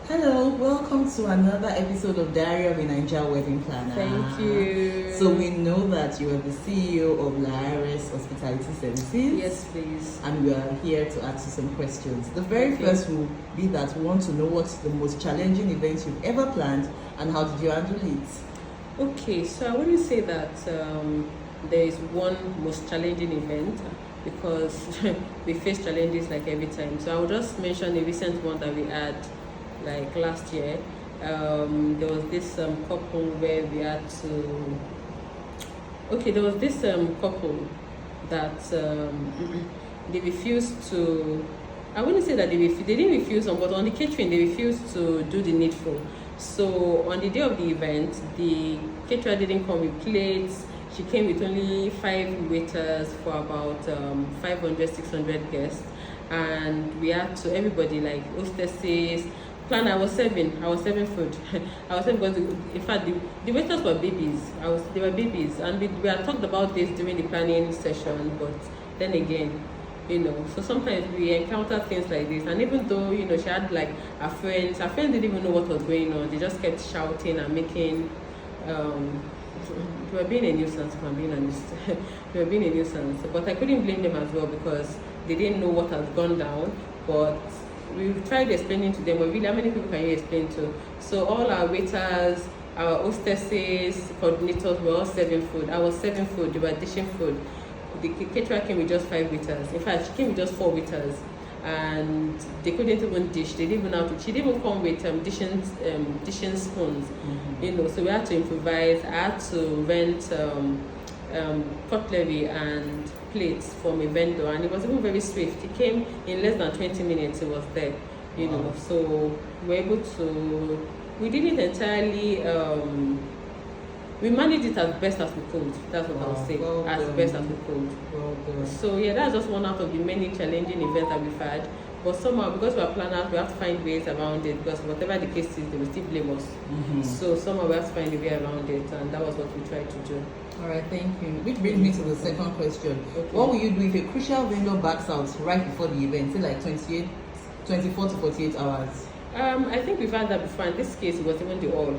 Hello, welcome to another episode of Diary of a Nigeria Wedding Planner. Thank you. So we know that you are the CEO of Heiress Hospitality Services. Yes, please. And we are here to ask you some questions. The very first will be that we want to know what's the most challenging event you've ever planned and how did you handle it? Okay, so I wouldn't say that there is one most challenging event because we face challenges like every time. So I will just mention a recent one that we had like last year. There was this couple where we had to. Okay, there was this couple that they refused to. I wouldn't say that they didn't refuse, but on the catering they refused to do the needful. So on the day of the event, the caterer didn't come with plates. She came with only 5 waiters for about 500, 600 guests, and we had to everybody like hostesses. Plan. I was serving food. I was serving because in fact the waiters were babies. They were babies, and we had talked about this during the planning session. But then again, so sometimes we encounter things like this, and even though she had like her friends didn't even know what was going on. They just kept shouting and making they were being a nuisance, if I'm being honest. They were being a nuisance, but I couldn't blame them as well because they didn't know what has gone down. But we've tried explaining to them, but really, how many people can you explain to? So all our waiters, our hostesses, coordinators were all serving food. I was serving food, they were dishing food. The caterer came with just 5 waiters. In fact, she came with just 4 waiters, and they couldn't even dish. They didn't even know how to. She didn't even come with dishing spoons. So we had to improvise. I had to rent cutlery and plates from a vendor, and it was even very swift. It came in less than 20 minutes. It was there. Wow. So we were able to. We didn't entirely. We managed it as best as we could. That's what I would say. Well as done. Best as we could. Well done. So yeah, that's just one out of the many challenging events that we've had. But somehow, because we are planners, we have to find ways around it. Because whatever the case is, they will still blame us. So somehow we have to find a way around it, and that was what we tried to do. All right, thank you. Which brings me to the second question. Okay. What will you do if a crucial vendor backs out right before the event, say like 24 to 48 hours? I think we've had that before. In this case, it was even the all.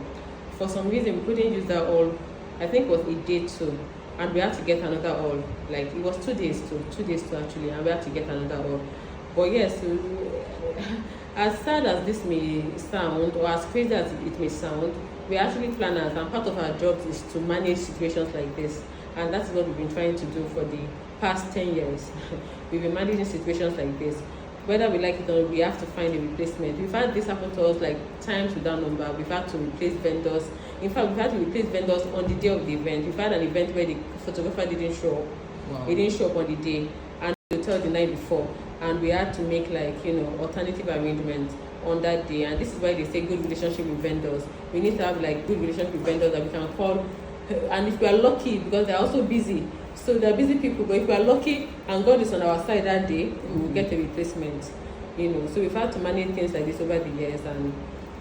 For some reason, we couldn't use that all. I think it was a day too, and we had to get another all. Like it was 2 days too actually, and we had to get another all. But yes, as sad as this may sound, or as crazy as it may sound, we're actually planners, and part of our job is to manage situations like this, and that's what we've been trying to do for the past 10 years. We've been managing situations like this. Whether we like it or not, we have to find a replacement. We've had this happen to us like times without number. We've had to replace vendors. In fact, we've had to replace vendors on the day of the event. We've had an event where the photographer didn't show up. Wow. He didn't show up on the day, and the hotel the night before, and we had to make like alternative arrangements on that day. And this is why they say good relationship with vendors. We need to have like good relationship with vendors that we can call, and if we are lucky, because they're also busy. So they're busy people, but if we are lucky and God is on our side that day, we will get a replacement. So we've had to manage things like this over the years, and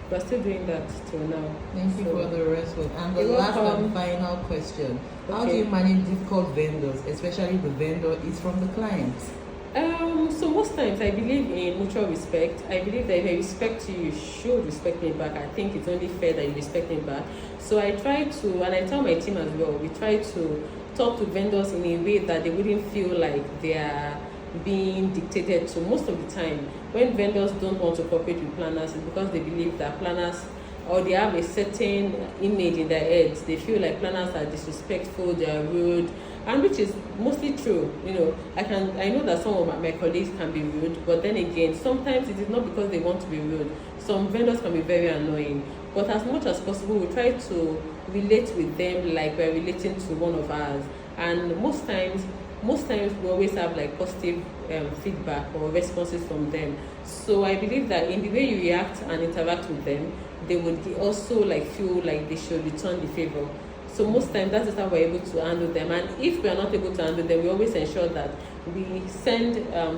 we're still doing that till now. Thank you for the response. And the last and final question. Okay. How do you manage difficult vendors, especially the vendor is from the client? So most times I believe in mutual respect. I believe that if I respect you, you should respect me back. I think it's only fair that you respect me back. So I try to, and I tell my team as well, we try to talk to vendors in a way that they wouldn't feel like they are being dictated to. Most of the time, when vendors don't want to cooperate with planners, it's because they believe that planners, or they have a certain image in their heads. They feel like planners are disrespectful, they are rude, and which is mostly true. I know that some of my colleagues can be rude, but then again, sometimes it is not because they want to be rude. Some vendors can be very annoying, but as much as possible, we try to relate with them like we're relating to one of ours. And most times we always have like positive feedback or responses from them. So I believe that in the way you react and interact with them, they would also like feel like they should return the favor. So most times that is how we're able to handle them. And if we are not able to handle them, we always ensure that we send a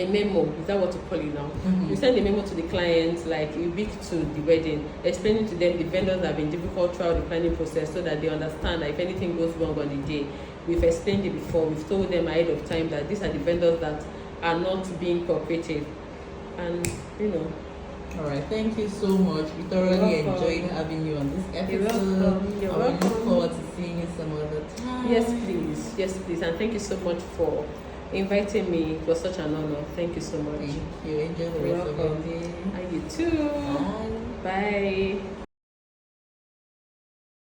memo. Is that what you call it now? We send a memo to the clients like a week to the wedding, explaining to them the vendors have been difficult throughout the planning process, so that they understand that if anything goes wrong on the day, we've explained it before, we've told them ahead of time that these are the vendors that are not being cooperative, and All right, thank you so much. We thoroughly welcome. enjoyed having you on this You're episode. welcome. You're I will look welcome. forward to seeing you some other time. Yes, please, and thank you so much for inviting me. It was such an honor. Thank you so much. Thank you. Enjoy the You're rest of your welcome. day. And you too. Bye. Bye.